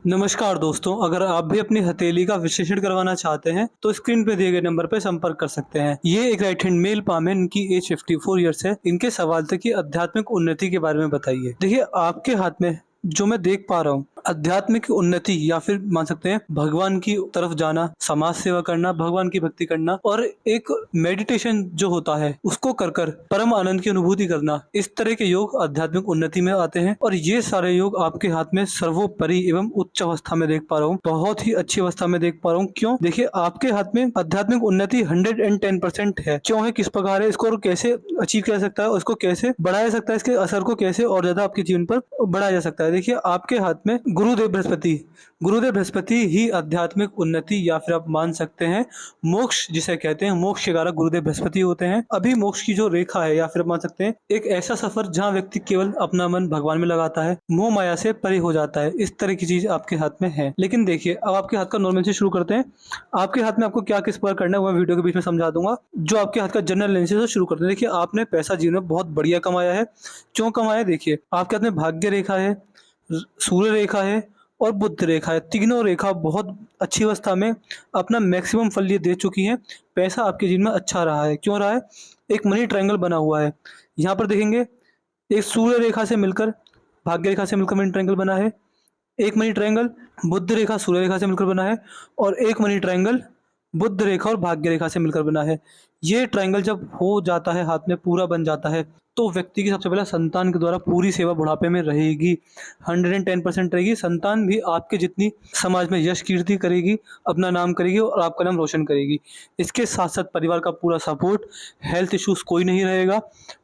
नमस्कार दोस्तों, अगर आप भी अपनी हथेली का विश्लेषण करवाना चाहते हैं, तो स्क्रीन पे दिए गए नंबर पे संपर्क कर सकते हैं। ये एक राइट हैंड मेल पाम है, इनकी एज 54 ईयर्स है। इनके सवाल थे कि आध्यात्मिक उन्नति के बारे में बताइए। देखिए, आपके हाथ में जो मैं देख पा रहा हूँ, आध्यात्मिक उन्नति या फिर मान सकते हैं भगवान की तरफ जाना, समाज सेवा करना, भगवान की भक्ति करना और एक मेडिटेशन जो होता है उसको कर कर परम आनंद की अनुभूति करना, इस तरह के योग आध्यात्मिक उन्नति में आते हैं। और ये सारे योग आपके हाथ में सर्वोपरि एवं उच्च अवस्था में देख पा रहा हूँ, बहुत ही अच्छी अवस्था में देख पा रहा हूँ। क्यों? देखिए, आपके हाथ में आध्यात्मिक उन्नति 110% है। क्यों है, किस प्रकार है, इसको और कैसे अचीव किया जा सकता है, उसको कैसे बढ़ाया जा सकता है, इसके असर को कैसे और ज्यादा आपके जीवन पर बढ़ाया जा सकता है। देखिए, आपके हाथ में गुरुदेव बृहस्पति ही आध्यात्मिक उन्नति या फिर आप मान सकते हैं मोक्ष जिसे कहते हैं, मोक्ष के कारक गुरुदेव बृहस्पति होते हैं। अभी मोक्ष की जो रेखा है या फिर आप मान सकते हैं एक ऐसा सफर जहाँ व्यक्ति केवल अपना मन भगवान में लगाता है, मोह माया से परे हो जाता है, इस तरह की चीज आपके हाथ में है। लेकिन देखिए, अब आपके हाथ का नॉर्मल से शुरू करते हैं। आपके हाथ में आपको क्या किस प्रकार करना है वो मैं वीडियो के बीच में समझा दूंगा। जो आपके हाथ का जनरल एनालिसिस से शुरू करते हैं। देखिए, आपने पैसा जीवन में बहुत बढ़िया कमाया है। क्यों कमाया? देखिए, आपके हाथ में भाग्य रेखा है, सूर्य रेखा है और बुध रेखा है। तीनों रेखा बहुत अच्छी अवस्था में अपना मैक्सिमम फल ये दे चुकी हैं। पैसा आपके जीवन में अच्छा रहा है। क्यों रहा है? एक मनी ट्रायंगल बना हुआ है। यहाँ पर देखेंगे, एक सूर्य रेखा से मिलकर भाग्य रेखा से मिलकर मनी ट्रायंगल बना है। एक मनी ट्रायंगल बुध रेखा सूर्य रेखा से मिलकर बना है और एक मनी ट्रायंगल बुध रेखा और भाग्य रेखा से मिलकर बना है। ये ट्रायंगल जब हो जाता है, हाथ में पूरा बन जाता है, तो व्यक्ति की सबसे पहले संतान के द्वारा पूरी सेवा बुढ़ापे में रहेगी, 110% रहेगी। संतान भी आपके जितनी समाज में यश कीर्ति करेगी, अपना नाम करेगी और आपका नाम रोशन करेगी। इसके साथ साथ परिवार का पूरा सपोर्ट, हेल्थ इश्यूज कोई नहीं रहेगा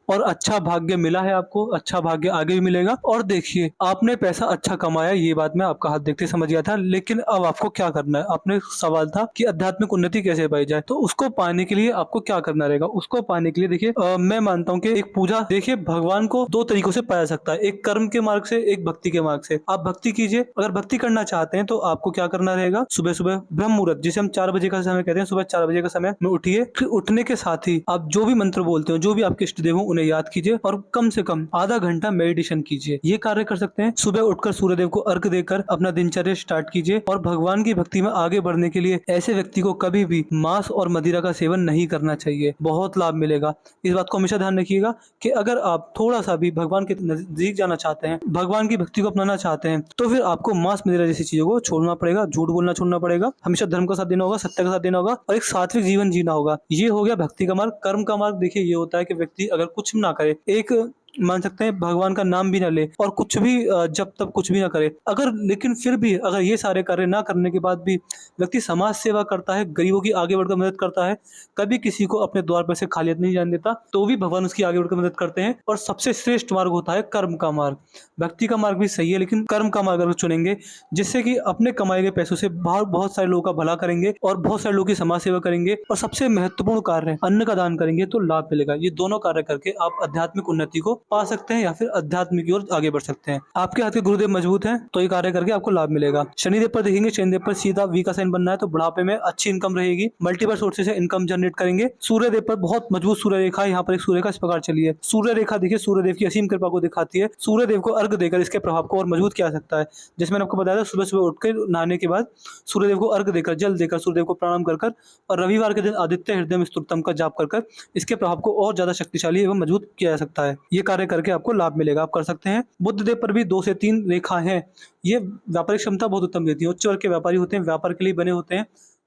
और अच्छा भाग्य मिला है आपको, अच्छा भाग्य आगे भी मिलेगा। और देखिए, आपने पैसा अच्छा कमाया, ये बात मैं आपका हाथ देखते समझ गया था। लेकिन अब आपको क्या करना है? आपने सवाल था कि आध्यात्मिक उन्नति कैसे पाई जाए, तो उसको पाने के लिए आपको क्या करना रहेगा? उसको पाने के लिए देखिए, मैं मानता हूँ कि एक पूजा, देखिए भगवान को दो तरीकों से पाया सकता है, एक कर्म के मार्ग से, एक भक्ति के मार्ग से। आप भक्ति कीजिए। अगर भक्ति करना चाहते हैं तो आपको क्या करना रहेगा? सुबह सुबह ब्रह्म मुहूर्त, जिसे हम 4 बजे का समय कहते हैं, सुबह 4 बजे का समय में उठिए। फिर उठने के साथ ही आप जो भी मंत्र बोलते हो, जो भी आपके इष्ट देव हो, उन्हें याद कीजिए और कम से कम आधा घंटा मेडिटेशन कीजिए। ये कार्य कर सकते हैं। सुबह उठकर सूर्यदेव को अर्घ देकर अपना दिनचर्या स्टार्ट कीजिए। और भगवान की भक्ति में आगे बढ़ने के लिए ऐसे व्यक्ति को कभी भी मांस और मदिरा का सेवन नहीं करना चाहिए। बहुत लाभ मिलेगा। इस बात को हमेशा ध्यान रखिएगा कि अगर आप थोड़ा सा भी भगवान के नजदीक जाना चाहते हैं, भगवान की भक्ति को अपनाना चाहते हैं, तो फिर आपको मांस मदिरा जैसी चीजों को छोड़ना पड़ेगा, झूठ बोलना छोड़ना पड़ेगा, हमेशा धर्म का साथ देना होगा, सत्य का साथ देना होगा और एक सात्विक जीवन जीना होगा। ये हो गया भक्ति का मार्ग। कर्म का मार्ग देखिए, ये होता है कि व्यक्ति अगर कुछ ना करे, एक मान सकते हैं भगवान का नाम भी ना ले और कुछ भी जब तब कुछ भी ना करे, अगर लेकिन फिर भी अगर ये सारे कार्य ना करने के बाद भी व्यक्ति समाज सेवा करता है, गरीबों की आगे बढ़कर मदद करता है, कभी किसी को अपने द्वार पर से खाली हाथ नहीं जाने देता, तो भी भगवान उसकी आगे बढ़कर मदद करते हैं। और सबसे श्रेष्ठ मार्ग होता है कर्म का मार्ग। भक्ति का मार्ग भी सही है, लेकिन कर्म का मार्ग अगर चुनेंगे, जिससे कि अपने कमाए गए पैसों से बहुत बहुत सारे लोगों का भला करेंगे और बहुत सारे लोगों की समाज सेवा करेंगे और सबसे महत्वपूर्ण कार्य अन्न का दान करेंगे, तो लाभ मिलेगा। ये दोनों कार्य करके आप आध्यात्मिक उन्नति को पा सकते हैं या फिर अध्यात्म की ओर आगे बढ़ सकते हैं। आपके हाथ के गुरुदेव मजबूत हैं तो ये कार्य करके आपको लाभ मिलेगा। शनिदेव पर देखेंगे, शनिदेव पर सीधा वी का साइन बनना है, तो बुढ़ापे में अच्छी इनकम रहेगी, मल्टीपल सोर्सेज से इनकम जनरेट करेंगे। सूर्यदेव पर बहुत मजबूत सूर्य रेखा है। यहाँ पर एक सूर्य रेखा इस प्रकार चली है। सूर्य रेखा देखिए, सूर्यदेव की असीम कृपा को दिखाती है। सूर्यदेव को अर्घ देकर इसके प्रभाव को और मजबूत किया जा सकता है। जैसे मैंने आपको बताया था, सुबह सुबह उठकर नहाने के बाद सूर्यदेव को अर्घ देकर, जल देकर, सूर्यदेव को प्रणाम कर और रविवार के दिन आदित्य हृदय स्तोत्रम का जाप कर इसके प्रभाव को और ज्यादा शक्तिशाली एवं मजबूत किया जा सकता है। ये कार्य करके आपको लाभ मिलेगा, आप कर सकते हैं। बुध देव पर भी 2 से 3 रेखा हैं। ये व्यापारिक क्षमता बहुत उत्तम देती है। उच्च वर्ग के व्यापारी होते हैं, व्यापार के लिए बने होते हैं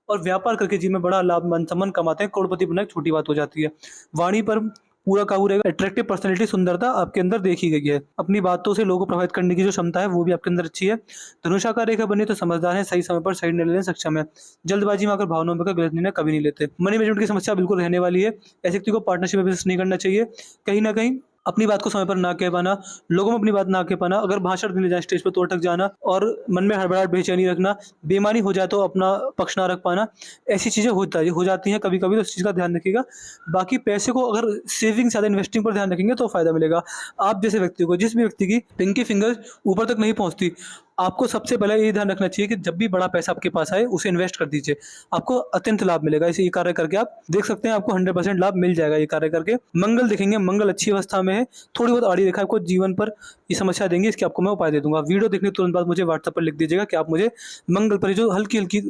और व्यापार करके जीवन में बड़ा लाभ, मान सम्मान कमाते हैं। करोड़पति बनना एक छोटी बात हो जाती है। वाणी पर पूरा काबू रहेगा। अट्रैक्टिव पर्सनैलिटी, सुंदरता आपके अंदर देखी गई है। अपनी बातों से लोगों को प्रभावित करने की जो क्षमता है वो भी आपके अंदर अच्छी है। धनुषाकार रेखा बनी तो समझदार है, सही समय पर सही निर्णय लेने में सक्षम है। जल्दबाजी में आकर भावनाओं में गलत निर्णय कभी नहीं लेते। मनी मैनेजमेंट की समस्या बिल्कुल रहने वाली है। ऐसे व्यक्ति को पार्टनरशिप में बिजनेस नहीं करना चाहिए। कहीं ना कहीं अपनी बात को समय पर ना कह पाना, लोगों में अपनी बात ना कह पाना, अगर भाषण देने जाए स्टेज पर तो अटक जाना और मन में हड़बड़ाहट बेचैनी रखना, बेईमानी हो जाए तो अपना पक्ष ना रख पाना, ऐसी चीज़ें हो जाती हैं कभी कभी, तो इस चीज़ का ध्यान रखिएगा। बाकी पैसे को अगर सेविंग ज़्यादा इन्वेस्टिंग पर ध्यान रखेंगे तो फायदा मिलेगा। आप जैसे व्यक्ति को, जिस भी व्यक्ति की पिंकी फिंगर ऊपर तक नहीं पहुंचती, आपको सबसे पहले ये ध्यान रखना चाहिए कि जब भी बड़ा पैसा आपके पास आए उसे इन्वेस्ट कर दीजिए, आपको अत्यंत लाभ मिलेगा। इसे ये कार्य करके आप देख सकते हैं, आपको 100% लाभ मिल जाएगा ये कार्य करके। मंगल देखेंगे, मंगल अच्छी अवस्था में है, थोड़ी बहुत आड़ी रेखा आपको जीवन पर ये समस्या देंगी, इसके आपको मैं उपाय दे दूंगा। वीडियो देखने के तुरंत बाद मुझे व्हाट्सएप पर लिख दीजिएगा कि आप मुझे मंगल पर जो हल्की हल्की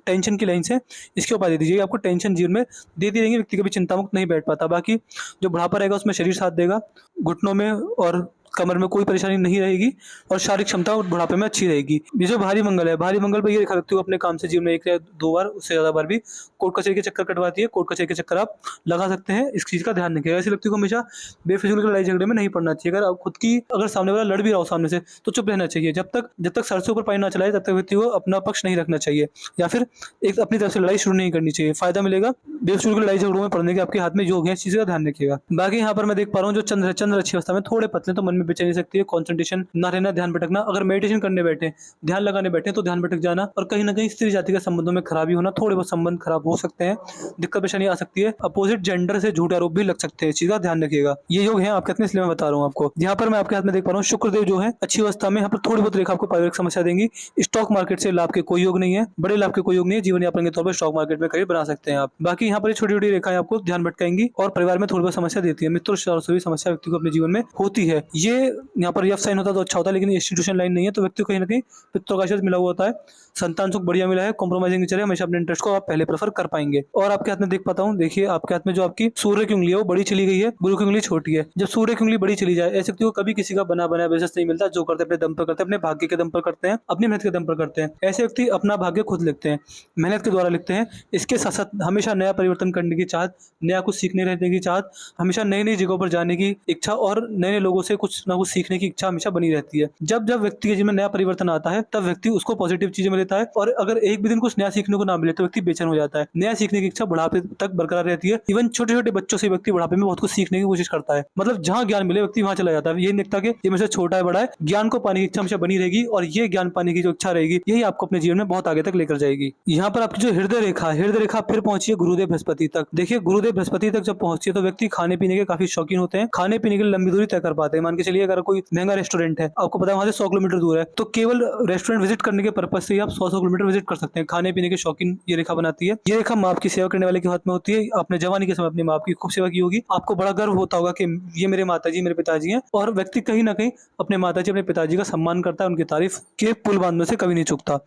टेंशन की लाइन है इसके उपाय दे दीजिएगा। आपको टेंशन जीवन में देती रहेंगे, व्यक्ति कभी चिंता मुक्त नहीं बैठ पाता। बाकी जो बुढ़ापा रहेगा उसमें शरीर साथ देगा, घुटनों में और कमर में कोई परेशानी नहीं रहेगी और शारीरिक क्षमता बुढ़ापे में अच्छी रहेगी। ये जो भारी मंगल है, भारी मंगल पर ये रेखा व्यक्ति को अपने काम से जीवन में 1 या 2 बार, उससे ज्यादा बार भी कोर्ट कचहरी के चक्कर कटवाती है। कोर्ट कचहरी के चक्कर आप लगा सकते हैं, इस चीज का ध्यान रखिएगा। ऐसे व्यक्ति को हमेशा बेफिजूल की लड़ाई झगड़े में नहीं पड़ना चाहिए। अगर खुद की अगर सामने वाला लड़ भी रहा हो सामने से तो चुप रहना चाहिए। जब तक सर से ऊपर पानी ना चलाए तब तक व्यक्ति को अपना पक्ष नहीं रखना चाहिए, या फिर एक अपनी तरफ से लड़ाई शुरू नहीं करनी चाहिए। फायदा मिलेगा बेफिजूल की लड़ाई झगड़ों में पड़ने के, आपके हाथ में योग है, इस चीज का ध्यान रखिएगा। बाकी यहाँ पर मैं देख पा रहा हूँ जो चंद्र अच्छी अवस्था में, थोड़े पतले, तो मन में बेचैनी सकती है, कंसंट्रेशन ना रहना, ध्यान भटकना। अगर मेडिटेशन करने बैठे, ध्यान लगाने बैठे तो ध्यान भटक जाना, और कहीं ना कहीं स्त्री जाति के संबंधों में खराबी होना, थोड़े बहुत संबंध खराब हो सकते हैं, दिक्कत परेशानी आ सकती है, अपोजिट जेंडर से झूठे आरोप भी लग सकते हैं, इस चीज का ध्यान रखिएगा। ये योग है आपके हाथ में, इसलिए मैं बता रहा हूँ आपको। यहाँ पर मैं आपके हाथ में देख पा रहा हूँ शुक्रदेव जो है अच्छी अवस्था में, यहाँ पर थोड़ी बहुत रेखा आपको पारिवारिक समस्या देंगी। स्टॉक मार्केट से लाभ के कोई योग नहीं है, बड़े लाभ के कोई योग नहीं है, जीवन यापन के तौर पर स्टॉक मार्केट में करियर बना सकते हैं आप। बाकी यहाँ पर छोटी छोटी रेखाएं आपको ध्यान भटकाएंगी और परिवार में थोड़ी बहुत समस्या देती है। मित्रों से भी समस्या व्यक्ति को अपने जीवन में होती है। ये यहाँ पर यफ साइन होता तो अच्छा होता, लेकिन इंस्टीट्यूशन लाइन नहीं है तो व्यक्ति को कहीं ना कहीं पित्रों का आशीर्वाद मिला हुआ होता है, संतान सुख बढ़िया मिला है, कॉम्प्रोमाइजिंग नेचर है, हमेशा अपने इंटरेस्ट को आप पहले प्रेफर कर पाएंगे। और आपके हाथ में देख पाता हूँ, देखिए आपके हाथ में जो आपकी सूर्य की उंगली है वो बड़ी चली गई है, गुरु की उंगली छोटी है। जब सूर्य की उंगली बड़ी चली जाए, ऐसे व्यक्ति को कभी किसी का बना बनाया बिजनेस नहीं मिलता। जो करते अपने दम पर करते हैं, अपने भाग्य के दम पर करते हैं, अपनी मेहनत के दम पर करते हैं। ऐसे व्यक्ति अपना भाग्य खुद लिखते हैं, मेहनत के द्वारा लिखते हैं। इसके साथ साथ हमेशा नया परिवर्तन करने की चाहत, नया कुछ सीखने रहने की चाहत, हमेशा नई नई जगहों पर जाने की इच्छा और नए नए लोगों से कुछ ना कुछ सीखने की इच्छा हमेशा बनी रहती है। जब जब व्यक्ति के जीवन में नया परिवर्तन आता है तब व्यक्ति उसको पॉजिटिव चीजें में लेता है, और अगर एक भी दिन कुछ नया सीखने को ना मिले तो व्यक्ति बेचैन हो जाता है। नया सीखने की इच्छा बुढ़ापे तक बरकरार रहती है। इवन छोटे छोटे बच्चों से व्यक्ति बुढ़ापे में बहुत कुछ सीखने की कोशिश करता है। मतलब जहाँ ज्ञान मिले व्यक्ति वहां चला जाता है। ये नहीं देखता कि ये मेरे से छोटा है बड़ा है, ज्ञान को पाने की इच्छा हमेशा बनी रहेगी, और ये ज्ञान पाने की जो इच्छा रहेगी यही आपको अपने जीवन में बहुत आगे तक लेकर जाएगी। यहाँ पर आपकी जो हृदय रेखा फिर पहुंची है गुरुदेव बृहस्पति तक। देखिए गुरुदेव बृहस्पति तक जब पहुंची है तो व्यक्ति खाने पीने के काफी शौकीन होते हैं, खाने पीने के लिए लंबी दूरी तय कर पाते हैं। मान के चलिए अगर कोई महंगा रेस्टोरेंट है, आपको पता है वहां से 100 किलोमीटर दूर है, तो केवल रेस्टोरेंट विजिट करने के पर्पज से ही आप 100 किलोमीटर विजिट कर सकते हैं। खाने पीने के शौकीन ये रेखा बनाती है। ये रेखा माँ की सेवा करने वाले के हाथ में होती है। आपने जवानी के समय अपनी माँ की खूब सेवा की होगी, आपको बड़ा गर्व होता होगा कि ये मेरे माताजी मेरे पिताजी हैं। और व्यक्ति कहीं ना कहीं अपने माताजी अपने पिताजी का सम्मान करता है, उनकी तारीफ के पुल बांधने से कभी नहीं चूकता।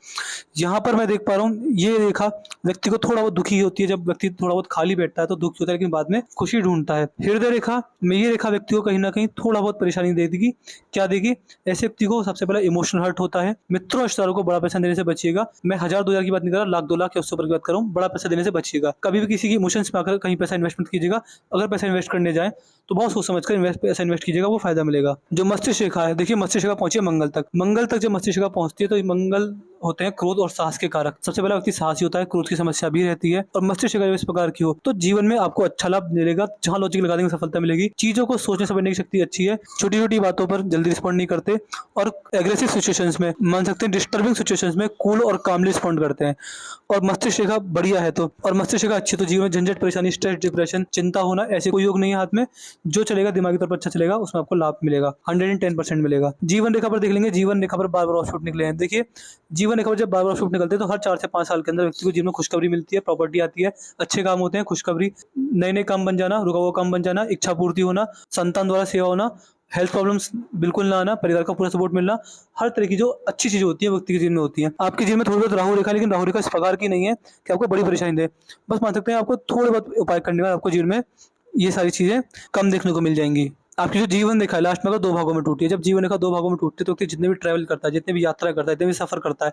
यहाँ पर मैं देख पा रहा हूँ ये रेखा व्यक्ति को थोड़ा बहुत दुखी होती है। जब व्यक्ति थोड़ा बहुत खाली बैठता है तो दुखी होता है, लेकिन बाद में खुशी ढूंढता है। हृदय रेखा में ये रेखा व्यक्ति को कहीं ना कहीं थोड़ा बहुत परेशानी दे देगी। क्या देगी? ऐसे व्यक्ति को सबसे पहले इमोशनल हर्ट होता है। मित्रों रिश्तेदारों को बड़ा पैसा देने से बचिएगा। मैं 1000-2000 की बात नहीं कर रहा, लाख 2 लाख या उससे ऊपर की बात कर रहा हूँ। बड़ा पैसा देने से बचिएगा। कभी भी किसी की इमोशंस में आकर कहीं पैसा इन्वेस्टमेंट कीजिएगा। अगर पैसा इन्वेस्ट करने जाए तो बहुत सोच समझ कर पैसा इन्वेस्ट कीजिएगा, वो फायदा मिलेगा। जो मस्तिष्क रेखा है, देखिए मस्तिष्क रेखा पहुंची है मंगल तक। मंगल तक जब मस्तिष्क रेखा पहुंचती है तो मंगल होते हैं क्रोध और साहस के कारक। सबसे पहला व्यक्ति साहसी होता है, क्रोध की समस्या भी रहती है। और मस्तिष्क रेखा इस प्रकार की हो तो जीवन में आपको अच्छा लाभ मिलेगा। जहां लॉजिक लगा देंगे सफलता मिलेगी। चीजों को सोचने समझने की शक्ति अच्छी है। छोटी छोटी बातों पर जल्दी रिस्पॉन्ड नहीं करते, और एग्रेसिव सिचुएशंस में, मान सकते हैं डिस्टर्बिंग सिचुएशंस में कूल और कामली रिस्पॉन्ड करते हैं। और मस्तिष्क रेखा बढ़िया है तो, और मस्तिष्क रेखा अच्छी तो जीवन में झंझट परेशानी स्ट्रेस डिप्रेशन चिंता होना ऐसे कोई योग नहीं है हाथ में। जो चलेगा दिमागी तौर पर अच्छा चलेगा, उसमें आपको लाभ मिलेगा, 110% मिलेगा। जीवन रेखा पर देख लेंगे, जीवन रेखा पर बार बार ऑफशूट निकले हैं। देखिए जीवन रेखा पर जब बार बार ऑफशूट निकलते हैं तो हर 4 से 5 साल के अंदर व्यक्ति को जीवन में खुशखबरी मिलती है, प्रॉपर्टी आती है, अच्छे काम होते हैं, खुशखबरी, नए नए काम बन जाना, रुका हुआ काम बन जाना, इच्छा पूर्ति होना, संतान द्वारा सेवा होना, हेल्थ प्रॉब्लम्स बिल्कुल ना आना, परिवार का पूरा सपोर्ट मिलना, हर तरह की जो अच्छी चीजें होती है व्यक्ति के जीवन में होती है। आपके जीवन में थोड़ी बहुत राहु रेखा, लेकिन राहु रेखा इस प्रकार की नहीं है कि आपको बड़ी परेशानी दे। बस मान सकते हैं आपको थोड़े बहुत उपाय करने में आपको जीवन में ये सारी चीजें कम देखने को मिल जाएंगी। आपकी जो जीवन रेखा है लास्ट में अगर 2 भागों में टूटी है, जब जीवन रेखा 2 भागों में टूटती है तो व्यक्ति जितने भी ट्रैवल करता है, जितने भी यात्रा करता है, जितने भी सफर करता है,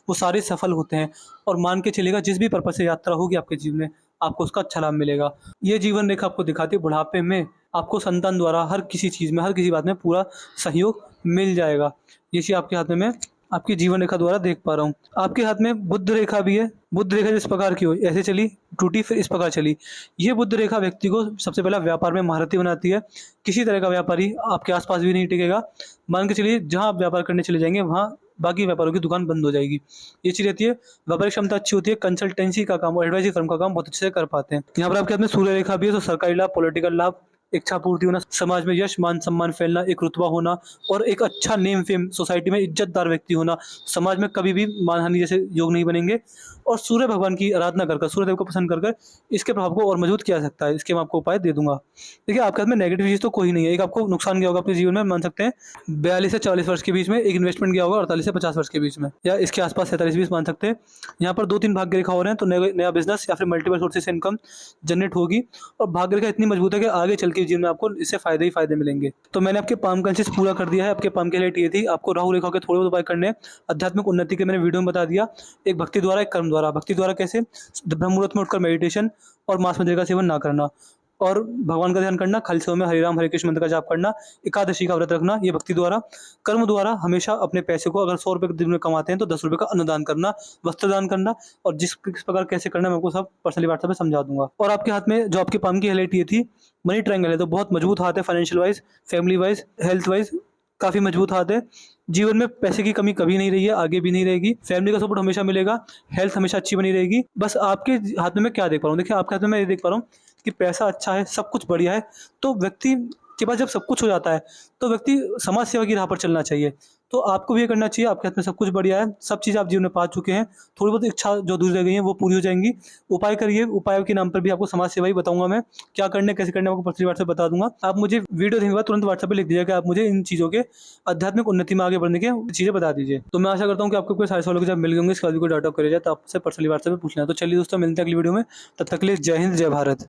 वो सारे सफल होते हैं। और मान के चलेगा जिस भी पर्पज से यात्रा होगी आपके जीवन में, आपको उसका अच्छा लाभ मिलेगा। ये जीवन रेखा आपको दिखाती है बुढ़ापे में आपको संतान द्वारा हर किसी चीज में, हर किसी बात में पूरा सहयोग मिल जाएगा। ये चीज आपके हाथ में मैं आपकी जीवन रेखा द्वारा देख पा रहा हूँ। आपके हाथ में बुध रेखा भी है। बुध रेखा जिस प्रकार की हो, ऐसे चली टूटी फिर इस प्रकार चली। ये बुध रेखा व्यक्ति को सबसे पहला व्यापार में महारथी बनाती है। किसी तरह का व्यापारी आपके आसपास भी नहीं टिकेगा। मान के चलिए जहां आप व्यापार करने चले जाएंगे वहां बाकी व्यापारों की दुकान बंद हो जाएगी। ये चीज रहती है। व्यापारिक क्षमता अच्छी होती है। कंसल्टेंसी का काम और एडवाइजरी फर्म का काम बहुत अच्छे से कर पाते हैं। यहाँ पर आपके हाथ में सूर्य रेखा भी है, तो सरकारी लाभ, पॉलिटिकल लाभ, इच्छा पूर्ति होना, समाज में यश, मान, सम्मान फैलना, एक रुतबा होना और एक अच्छा नेम फेम, सोसाइटी में इज़्ज़तदार व्यक्ति होना, समाज में कभी भी मानहानि जैसे योग नहीं बनेंगे और सूर्य भगवान की आराधना कर सूर्य देव को पसंद कर इसके प्रभाव को और मजबूत किया जा सकता है। इसके मैं आपको उपाय दे दूँगा। देखिए, आपके हाथ में नेगेटिव चीज़ तो कोई नहीं है। एक आपको नुकसान गया होगा अपने जीवन में, मान सकते हैं 42 से 40 वर्ष के बीच में, एक इन्वेस्टमेंट गया होगा 48 से 50 वर्ष के बीच में, या इसके आस-पास 47-20 मान सकते हैं। यहाँ पर 2-3 भाग्य रेखा हो रहे हैं, तो नया बिज़नेस या फिर मल्टीपल सोर्सेज़ से इनकम जनरेट होगी और भाग्य रेखा इतनी मजबूत है कि आगे चल के जीवन में आपको इससे फ़ायदे ही फ़ायदे मिलेंगे। तो मैंने आपके पाम कंसिस पूरा कर दिया है। आपके पाम की हाइलाइट ये थी, आपको राहु रेखा के थोड़े बहुत उपाय करने हैं। आध्यात्मिक उन्नति के मैंने वीडियो में बता दिया, एक भक्ति द्वारा, एक कर्म द्वारा। भक्ति द्वारा कैसे? ब्रह्म मुहूर्त में उठकर मेडिटेशन और मांस मदिरा का सेवन ना करना और भगवान का ध्यान करना, खाली समय में हरे राम हरे कृष्ण मंत्र का जाप करना, एकादशी का व्रत रखना, ये भक्ति द्वारा। कर्म द्वारा हमेशा अपने पैसे को, अगर 100 रुपए दिन में कमाते हैं तो 10 रुपए का अन्नदान करना, वस्त्र दान करना और किस प्रकार कैसे करना मैं आपको सब पर्सनली व्हाट्सएप पे समझा दूंगा। और आपके हाथ में जो आपके पाम की हाइलाइट ये थी, मनी ट्रायंगल है, तो बहुत मजबूत हाथ है, financial wise, family wise, health wise काफ़ी मजबूत हाथ है। जीवन में पैसे की कमी कभी नहीं रही है, आगे भी नहीं रहेगी। फैमिली का सपोर्ट हमेशा मिलेगा, हेल्थ हमेशा अच्छी बनी रहेगी। बस आपके हाथ में मैं क्या देख पा रहा हूँ, देखिए आपके हाथ में मैं ये देख पा रहा हूँ कि पैसा अच्छा है, सब कुछ बढ़िया है, तो व्यक्ति के पास जब सब कुछ हो जाता है, तो व्यक्ति समाज सेवा की राह पर चलना चाहिए। तो आपको भी ये करना चाहिए, आपके हाथ में सब कुछ बढ़िया है, सब चीज़ आप जीवन में पा चुके हैं, थोड़ी बहुत इच्छा जो दूर रह गई हैं, वो पूरी हो जाएँगी। उपाय करिए, उपायों के नाम पर भी आपको समाज सेवा ही बताऊँगा मैं, क्या करना है, कैसे करना है, आपको पर्सनली व्हाट्सएप बता दूँगा। आप मुझे वीडियो देखने के बाद तुरंत व्हाट्सएप पे लिख दीजिएगा कि आप मुझे इन चीज़ों के आध्यात्मिक उन्नति में आगे बढ़ने की चीज़ें बता दीजिए। तो मैं आशा करता हूँ कि आपको कोई सारे सवालों के जवाब मिल गए होंगे, इसके बाद भी कोई डाउट आप करिए जाए तो आपसे पर्सनली व्हाट्सएप पे पूछना है। तो चलिए दोस्तों, मिलते हैं अगली वीडियो में, तब तक के लिए जय हिंद, जय भारत।